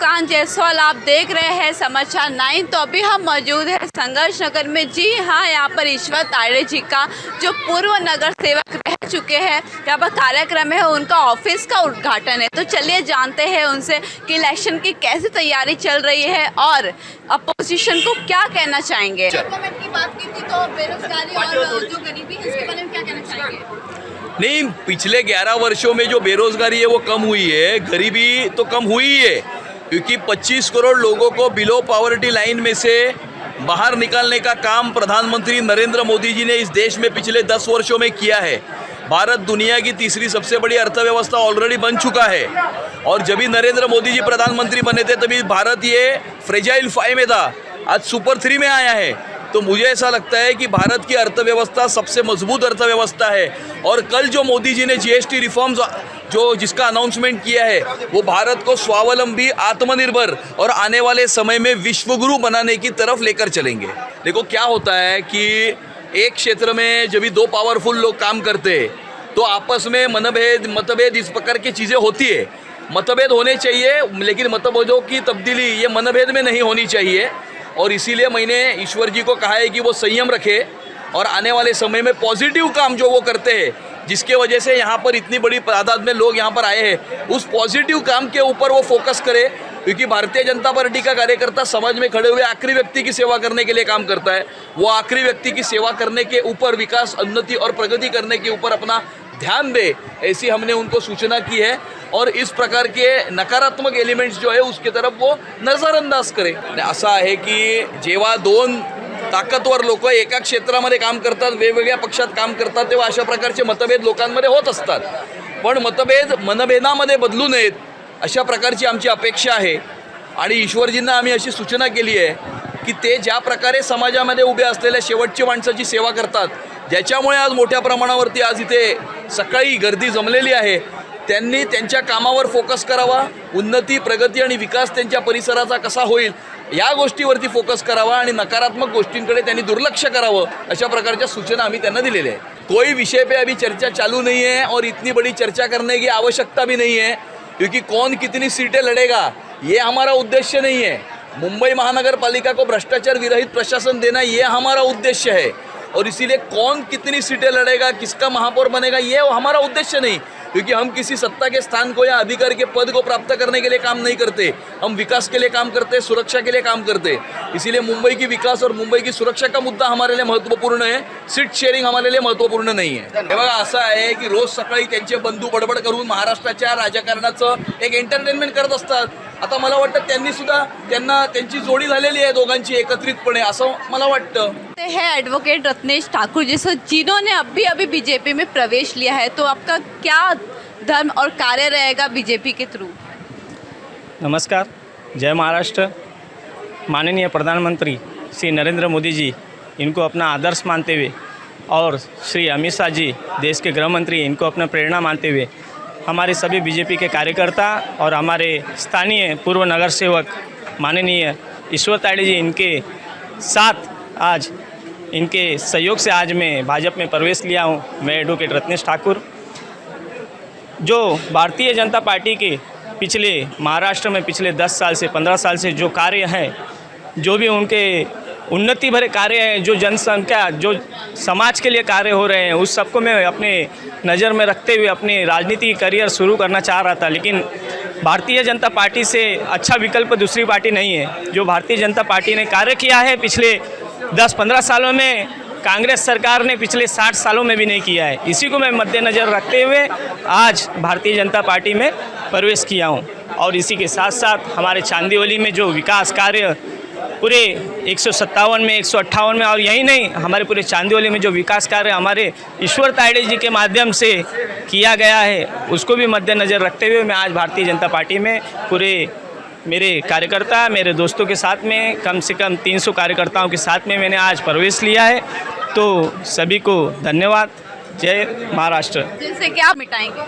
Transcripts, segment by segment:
मुस्कान जायसवाल, आप देख रहे हैं समाचार 9। तो अभी हम मौजूद है संघर्ष नगर में। जी हाँ, यहाँ पर ईश्वर तायड़े जी का जो पूर्व नगर सेवक रह चुके हैं, यहाँ पर कार्यक्रम है, उनका ऑफिस का उद्घाटन है। तो चलिए जानते हैं उनसे कि इलेक्शन की कैसी तैयारी चल रही है और अपोजिशन को क्या कहना चाहेंगे। डेवलपमेंट की बात की थी तो बेरोजगारी और जो गरीबी है इसके बारे में क्या कहना चाहेंगे? नहीं, पिछले 11 वर्षों में जो बेरोजगारी है वो कम हुई है, गरीबी तो कम हुई है, क्योंकि 25 करोड़ लोगों को बिलो पॉवर्टी लाइन में से बाहर निकालने का काम प्रधानमंत्री नरेंद्र मोदी जी ने इस देश में पिछले 10 वर्षों में किया है। भारत दुनिया की तीसरी सबसे बड़ी अर्थव्यवस्था ऑलरेडी बन चुका है, और जब भी नरेंद्र मोदी जी प्रधानमंत्री बने थे तभी भारत ये फ्रेजाइल 5 में था, आज सुपर 3 में आया है। तो मुझे ऐसा लगता है कि भारत की अर्थव्यवस्था सबसे मजबूत अर्थव्यवस्था है, और कल जो मोदी जी ने जीएसटी रिफॉर्म्स जिसका अनाउंसमेंट किया है वो भारत को स्वावलंबी, आत्मनिर्भर और आने वाले समय में विश्वगुरु बनाने की तरफ लेकर चलेंगे। देखो क्या होता है कि एक क्षेत्र में जब भी 2 पावरफुल लोग काम करते हैं तो आपस में मतभेद इस प्रकार की चीज़ें होती है। मतभेद होने चाहिए, लेकिन मतभेदों की तब्दीली ये मनभेद में नहीं होनी चाहिए, और इसीलिए मैंने ईश्वर जी को कहा है कि वो संयम रखे और आने वाले समय में पॉजिटिव काम जो वो करते हैं, जिसके वजह से यहाँ पर इतनी बड़ी तादाद में लोग यहाँ पर आए हैं, उस पॉजिटिव काम के ऊपर वो फोकस करे। क्योंकि भारतीय जनता पार्टी का कार्यकर्ता समाज में खड़े हुए आखिरी व्यक्ति की सेवा करने के लिए काम करता है। वो आखिरी व्यक्ति की सेवा करने के ऊपर, विकास, उन्नति और प्रगति करने के ऊपर अपना ध्यान दे, ऐसी हमने उनको सूचना की है, और इस प्रकार के नकारात्मक एलिमेंट्स जो है उसकी तरफ वो नजरअंदाज करे। असं आहे की जेव्हा 2 ताकदवर लोक एका क्षेत्रामध्ये काम करतात, वेगवेगळ्या पक्षात काम करतात, तेव्हा अशा प्रकारचे मतभेद लोकांमध्ये होत असतात, पण मतभेद मनभेदामध्ये बदलू नयेत अशा प्रकारची आमची अपेक्षा आहे। आणि ईश्वरजींना आम्ही अशी सूचना केली आहे की ते ज्या प्रकारे समाजामध्ये उभे असलेल्या शेवटची माणसाची सेवा करतात, ज्याच्यामुळे आज मोठ्या प्रमाणावरती आज इथे सकाळी गर्दी जमलेली आहे, त्यांनी त्यांच्या कामावर फोकस करावा। उन्नती, प्रगती आणि विकास त्यांच्या परिसराचा कसा होईल या गोष्टीवरती फोकस करावा, आणि नकारात्मक गोष्टींकडे त्यांनी दुर्लक्ष करावं, अशा प्रकारच्या सूचना आम्ही त्यांना दिलेल्या आहेत। कोई विषय पे अभी चर्चा चालू नहीं है और इतनी बड़ी चर्चा करने की आवश्यकता भी नहीं है, क्योंकि कौन कितनी सीटें लड़ेगा ये हमारा उद्देश्य नहीं है। मुंबई महानगर पालिका को भ्रष्टाचार विरहित प्रशासन देना ये हमारा उद्देश्य है, और इसीलिए कौन कितनी सीटें लड़ेगा, किसका महापौर बनेगा, ये हमारा उद्देश्य नहीं, क्योंकि हम किसी सत्ता के स्थान को या अधिकार के पद को प्राप्त करने के लिए काम नहीं करते। हम विकास के लिए काम करते, सुरक्षा के लिए काम करते। इसीलिए मुंबई की विकास और मुंबई की सुरक्षा का मुद्दा हमारे लिए महत्त्वपूर्ण है, सीट शेअरिंग हमारे लिए महत्त्वपूर्ण नाही आहे। हे बघा, असं आहे की रोज सकाळी त्यांचे बंधू बडबड करून महाराष्ट्राच्या राजकारणाचं एक एंटरटेनमेंट करत असतात। आता मला वाटतं त्यांची जोडी झालेली आहे दोघांची एकत्रितपणे, असं मला वाटतं। है एडवोकेट रत्नेश ठाकुर जी, जिन्होंने अभी बीजेपी में प्रवेश लिया है, तो आपका क्या धर्म और कार्य रहेगा बीजेपी के थ्रू? नमस्कार, जय महाराष्ट्र। माननीय प्रधानमंत्री श्री नरेंद्र मोदी जी, इनको अपना आदर्श मानते हुए, और श्री अमित शाह जी देश के गृह मंत्री, इनको अपना प्रेरणा मानते हुए, हमारे सभी बीजेपी के कार्यकर्ता और हमारे स्थानीय पूर्व नगर सेवक माननीय ईश्वर तायड़े जी, इनके साथ आज इनके सहयोग से आज मैं भाजपा में प्रवेश लिया हूँ। मैं एडवोकेट रत्नेश ठाकुर, जो भारतीय जनता पार्टी के पिछले महाराष्ट्र में पिछले 10 साल से 15 साल से जो कार्य हैं, जो भी उनके उन्नति भरे कार्य हैं, जो जनसंख्या, जो समाज के लिए कार्य हो रहे हैं, उस सबको मैं अपने नज़र में रखते हुए अपने राजनीति करियर शुरू करना चाह रहा था। लेकिन भारतीय जनता पार्टी से अच्छा विकल्प दूसरी पार्टी नहीं है। जो भारतीय जनता पार्टी ने कार्य किया है पिछले 10-15 सालों में, कांग्रेस सरकार ने पिछले 60 सालों में भी नहीं किया है। इसी को मैं मद्देनज़र रखते हुए आज भारतीय जनता पार्टी में प्रवेश किया हूँ। और इसी के साथ साथ हमारे चांदीवली में जो विकास कार्य पूरे 157 में, 158 में, और यही नहीं, हमारे पूरे चांदीवली में जो विकास कार्य हमारे ईश्वर तायड़े जी के माध्यम से किया गया है, उसको भी मद्देनज़र रखते हुए मैं आज भारतीय जनता पार्टी में पूरे मेरे कार्यकर्ता, मेरे दोस्तों के साथ में, कम से कम 300 कार्यकर्ताओं के साथ में मैंने आज प्रवेश लिया है। तो सभी को धन्यवाद। जय महाराष्ट्र। जिनसे क्या मिटाएंगे?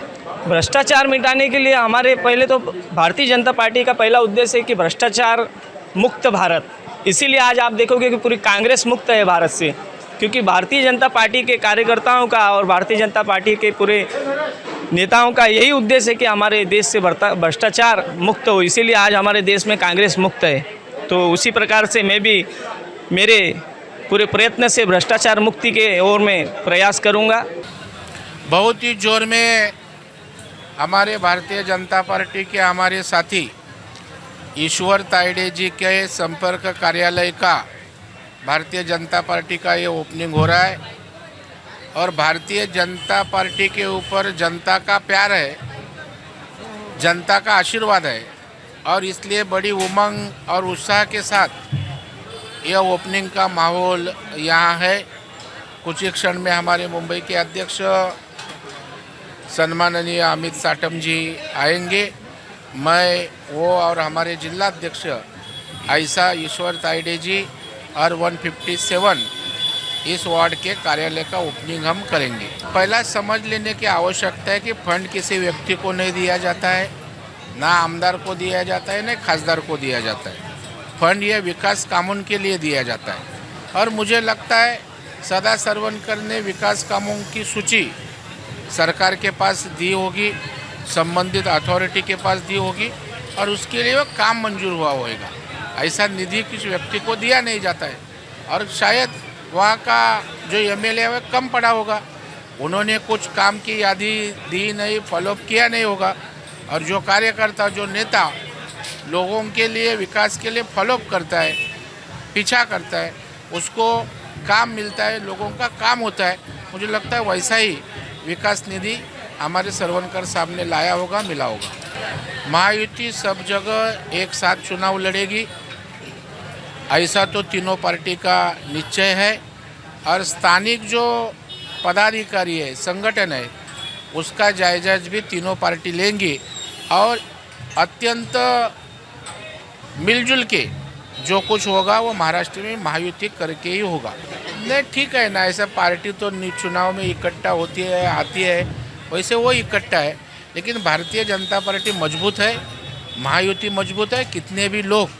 भ्रष्टाचार मिटाने के लिए हमारे पहले तो भारतीय जनता पार्टी का पहला उद्देश्य है कि भ्रष्टाचार मुक्त भारत। इसीलिए आज आप देखोगे कि पूरी कांग्रेस मुक्त है भारत से, क्योंकि भारतीय जनता पार्टी के कार्यकर्ताओं का और भारतीय जनता पार्टी के पूरे नेताओं का यही उद्देश्य है कि हमारे देश से भ्रष्टाचार मुक्त हो, इसीलिए आज हमारे देश में कांग्रेस मुक्त है। तो उसी प्रकार से मैं भी मेरे पूरे प्रयत्न से भ्रष्टाचार मुक्ति के ओर में प्रयास करूंगा। बहुत ही जोर में हमारे भारतीय जनता पार्टी के हमारे साथी ईश्वर तायडे जी के संपर्क कार्यालय का भारतीय जनता पार्टी का ये ओपनिंग हो रहा है और भारतीय जनता पार्टी के ऊपर जनता का प्यार है, जनता का आशीर्वाद है और इसलिए बड़ी उमंग और उत्साह के साथ यह ओपनिंग का माहौल यहाँ है। कुछ ही क्षण में हमारे मुंबई के अध्यक्ष सन्माननीय अमित साटम जी आएंगे। मैं वो और हमारे जिला अध्यक्ष ऐसा ईश्वर तायडे जी और 157 इस वार्ड के कार्यालय का ओपनिंग हम करेंगे। पहला समझ लेने की आवश्यकता है कि फंड किसी व्यक्ति को नहीं दिया जाता है, ना आमदार को दिया जाता है, ना खासदार को दिया जाता है। फंड ये विकास कामों के लिए दिया जाता है और मुझे लगता है सदा सरवनकर ने विकास कामों की सूची सरकार के पास दी होगी, संबंधित अथॉरिटी के पास दी होगी और उसके लिए वो काम मंजूर हुआ होगा। ऐसा निधि किसी व्यक्ति को दिया नहीं जाता है और शायद वहाँ का जो एमएलए है कम पड़ा होगा, उन्होंने कुछ काम की यादी दी नहीं, फॉलोअप किया नहीं होगा और जो कार्यकर्ता जो नेता लोगों के लिए विकास के लिए फॉलोअप करता है, पीछा करता है, उसको काम मिलता है, लोगों का काम होता है। मुझे लगता है वैसा ही विकास निधि हमारे सरवनकर साहब ने लाया होगा, मिला होगा। महायुति सब जगह एक साथ चुनाव लड़ेगी, ऐसा तो तीनों पार्टी का निश्चय है और स्थानिक जो पदाधिकारी है, संगठन है, उसका जायजा भी तीनों पार्टी लेंगी और अत्यंत मिलजुल के जो कुछ होगा वो महाराष्ट्र में महायुति करके ही होगा। नहीं ठीक है ना, ऐसा पार्टी तो चुनाव में इकट्ठा होती है, आती है, वैसे वो इकट्ठा है, लेकिन भारतीय जनता पार्टी मजबूत है, महायुति मजबूत है। कितने भी लोग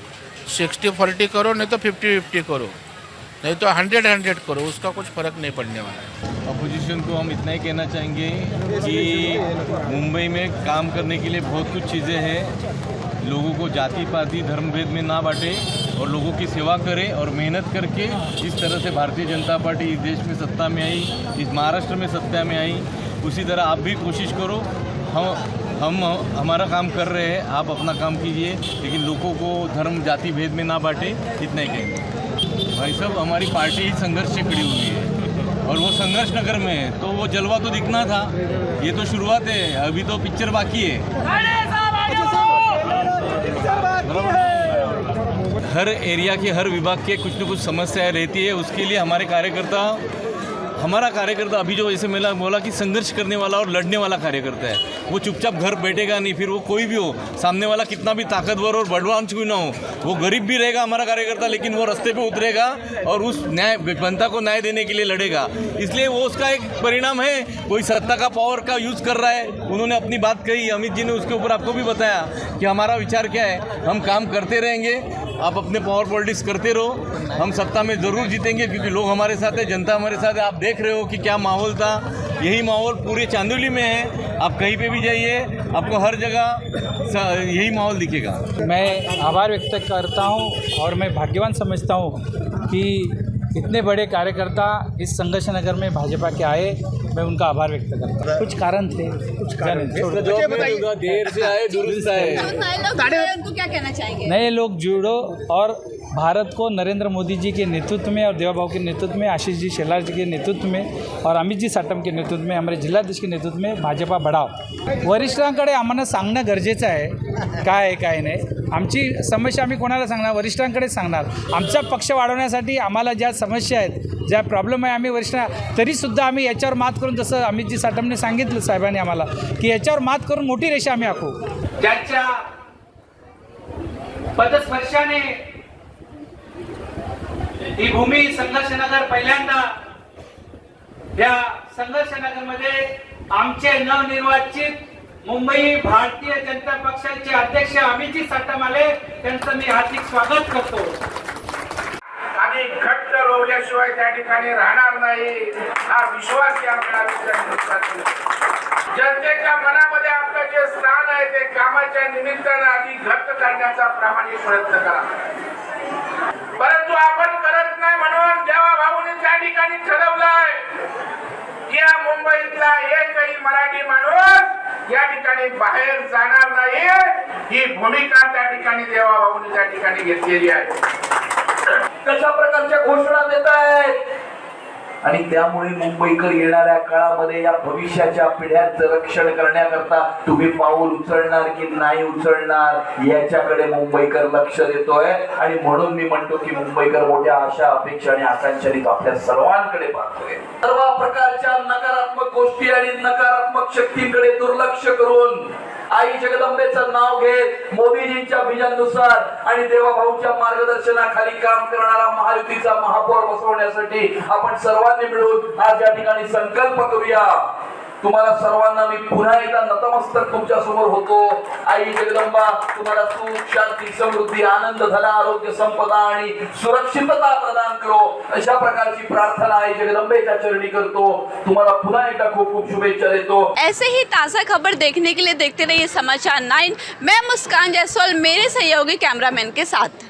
60-40 करो, नहीं तो 50-50 करो, नहीं तो 100-100 करो, उसका कुछ फ़र्क नहीं पड़ने वाला है। अपोजिशन को हम इतना ही कहना चाहेंगे कि मुंबई में काम करने के लिए बहुत कुछ चीज़ें हैं। लोगों को जाति पाति धर्म भेद में ना बांटे और लोगों की सेवा करे और मेहनत करके जिस तरह से भारतीय जनता पार्टी इस देश में सत्ता में आई, इस महाराष्ट्र में सत्ता में आई, उसी तरह आप भी कोशिश करो। हम हमारा काम कर रहे हैं, आप अपना काम कीजिए, लेकिन लोगों को धर्म जाति भेद में ना बांटे, इतना ही कहेंगे। भाई साहब, हमारी पार्टी ही संघर्ष से खड़ी हुई है और वो संघर्ष नगर में है, तो वो जलवा तो दिखना था। ये तो शुरुआत है, अभी तो पिक्चर बाकी है। हर एरिया के हर विभाग के कुछ न कुछ समस्याएं रहती है, उसके लिए हमारा कार्यकर्ता अभी जो ऐसे मेला बोला कि संघर्ष करने वाला और लड़ने वाला कार्यकर्ता है, वो चुपचाप घर बैठेगा नहीं। फिर वो कोई भी हो, सामने वाला कितना भी ताकतवर और बड़वान क्यों ना हो, वो गरीब भी रहेगा हमारा कार्यकर्ता, लेकिन वो रास्ते पे उतरेगा और उस न्याय जनता को न्याय देने के लिए लड़ेगा। इसलिए वो उसका एक परिणाम है। कोई सत्ता का पावर का यूज़ कर रहा है, उन्होंने अपनी बात कही, अमित जी ने उसके ऊपर आपको भी बताया कि हमारा विचार क्या है। हम काम करते रहेंगे, आप अपने पावर पॉलिटिक्स करते रहो, हम सत्ता में ज़रूर जीतेंगे, क्योंकि लोग हमारे साथ है, जनता हमारे साथ है। आप देख रहे हो कि क्या माहौल था, यही माहौल पूरे चांदोली में है। आप कहीं पे भी जाइए, आपको हर जगह यही माहौल दिखेगा। मैं आभार व्यक्त करता हूं और मैं भाग्यवान समझता हूं कि इतने बड़े कार्यकर्ता इस संघर्ष नगर में भाजपा के आए। मैं उनका आभार व्यक्त करता हूं। कुछ कारण थे, कुछ कारण देर से आए, दुरुस्त आए। उनको क्या कहना चाहेंगे? नए लोग जुड़ो और भारत को नरेंद्र मोदी जी के नेतृत्व में और देवाभाऊ के नेतृत्व में, आशीष जी शेलार जी के नेतृत्व में और अमित जी साटम के नेतृत्व में, हमारे जिल्हाध्यक्ष के नेतृत्व में भाजपा बढाव। वरिष्ठांकडे आम्हाला सांगणं गरजेचं आहे, काय आहे काय नाही। आमची समस्या आम्ही कोणाला सांगणार? वरिष्ठांकडेच सांगणार। आमचा पक्ष वाढवण्यासाठी आम्हाला ज्या समस्या आहेत, ज्या प्रॉब्लेम आहे, आम्ही वरिष्ठ तरीसुद्धा आम्ही याच्यावर मात करून, जसं अमित जी साटमने सांगितलं साहेबांनी आम्हाला, की याच्यावर मात करून मोठी रेषा आम्ही आखू। ज्यांच्या पदस्पर्शाने ही भूमी संघर्षनगर पहिल्यांदा, या संघर्षनगरमध्ये आमचे नवनिर्वाचित मुंबई भारतीय जनता पक्षाचे अध्यक्ष अमितजी साटम आले, त्यांचं मी हार्दिक स्वागत करतो। आणि घट्ट रोवल्या केल्याशिवाय त्या ठिकाणी राहणार नाही हा विश्वास या मेळाव्याच्या जनतेच्या मनामध्ये आपलं जे स्थान आहे ते कामाच्या निमित्तानं आधी घट्ट करण्याचा प्रामाणिक प्रयत्न करा. परंतु आपण करत नाही म्हणून जेव्हा भाऊनी त्या ठिकाणी ठरवलंय की या मुंबईतला एकही मराठी माणूस या ठिकाणी बाहेर जाणार नाही ही भूमिका त्या ठिकाणी देवा भाऊनी त्या ठिकाणी घेतलेली आहे. कशा प्रकारच्या घोषणा देत आहेत आणि त्यामुळे मुंबईकर येणाऱ्या काळामध्ये या भविष्याच्या पिढ्यांचं रक्षण करण्याकरता तुम्ही पाऊल उचलणार की नाही उचलणार याच्याकडे मुंबईकर लक्ष देतोय. आणि म्हणून मी म्हणतो की मुंबईकर मोठ्या आशा अपेक्षा आणि आकांक्षाने आपल्या सर्वांकडे पाहतोय. सर्व प्रकारच्या नकारात्मक गोष्टी आणि नकारात्मक शक्तींकडे दुर्लक्ष करून आई जगदंबेचं नाव घेत मोदीजींच्या विजननुसार आणि देवाभाऊच्या मार्गदर्शनाखाली काम करणारा महायुतीचा महापौर बसवण्यासाठी आपण सर्वांनी मिळून आज या ठिकाणी संकल्प करूया. तुम्हाला सर्वांना मी पुन्हा एकदा नतमस्तक तुमच्या समोर होतो. आई जगदंबा तुम्हाला सुख शांती समृद्धी आनंद धन आरोग्य संपदा आणि सुरक्षितता प्रदान करो अशा प्रकारची प्रार्थना आई जगदंबेच्या चरणी करतो. तुम्हाला पुन्हा एकदा खूप खूप शुभेच्छा देतो. ऐसे ही ताज़ा खबर देखने के लिए देखते रहिए समाचार 9। मैं मुस्कान जायसवाल मेरे सहयोगी कैमरामैन के साथ।